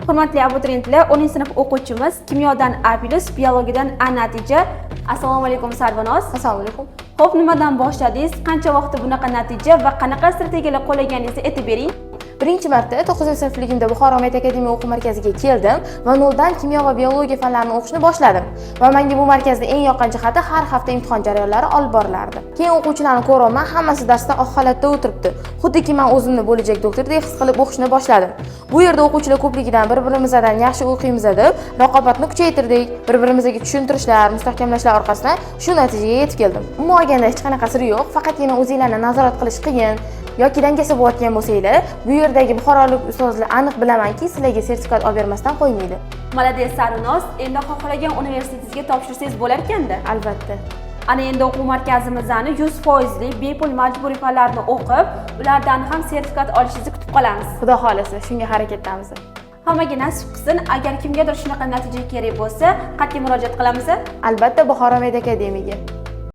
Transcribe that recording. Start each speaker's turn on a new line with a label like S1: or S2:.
S1: Hurmatli abituriyentlar, 10-sinf o'quvchimiz kimyodan A+, biologiyadan A natija. Assalomu alaykum Sarvinoz.
S2: Assalomu alaykum.
S1: Xo'p, nimadan boshladingiz? Qancha vaqtda bunaqa natija va qanaqa strategiyalar qo'llaganingizni aytib bering.
S2: Birinchi marta 9-sinfligimda Buxoro Mehnat akademiya o'quv markaziga keldim va noldan kimyo va biologiya fanlarini o'qishni boshladim. Va menga bu markazda eng yoqqan jihati har hafta imtihon jarayonlari olib borilardi. Keyin o'quvchilarni ko'raman, hammasi darsda oq holatda o'tiribdi. Xuddiki men o'zimni bo'lajak doktordek his qilib o'qishni boshladim. Bu yerda o'quvchilar ko'pligidan bir-birimizdan yaxshi o'qiymiz deb raqobatni kuchaytirdik. Bir-birimizga tushuntirishlar, mustahkamlashlar orqasidan shu natijaga yetib keldim. Umuman olganda hech qanaqa siri yo'q, faqatgina o'zingizlarni nazorat qilish qiyin. Yoki dangasa bo'layotgan bo'lsanglar, bu yerdagi buxorolik ustozlar aniq bilamanki, sizlarga sertifikat olib bermasdan qo'ymaydi.
S1: Malades Sarvinoz, endi xohlagan universitetingizga topshirsangiz bo'lar ekanda.
S2: Albatta.
S1: Ana endi o'quv markazimizni 100% bepul majburiy fanlarni o'qib, ulardan ham sertifikat olishingizni kutib qolamiz.
S2: Xudo xolasa, shunga harakatdamiz.
S1: Hammaga nasib qilsin. Agar kimgadir shunaqa natija kerak bo'lsa, qat'iy murojaat qilamiz.
S2: Albatta Buxoro Mehnat akademiyaga.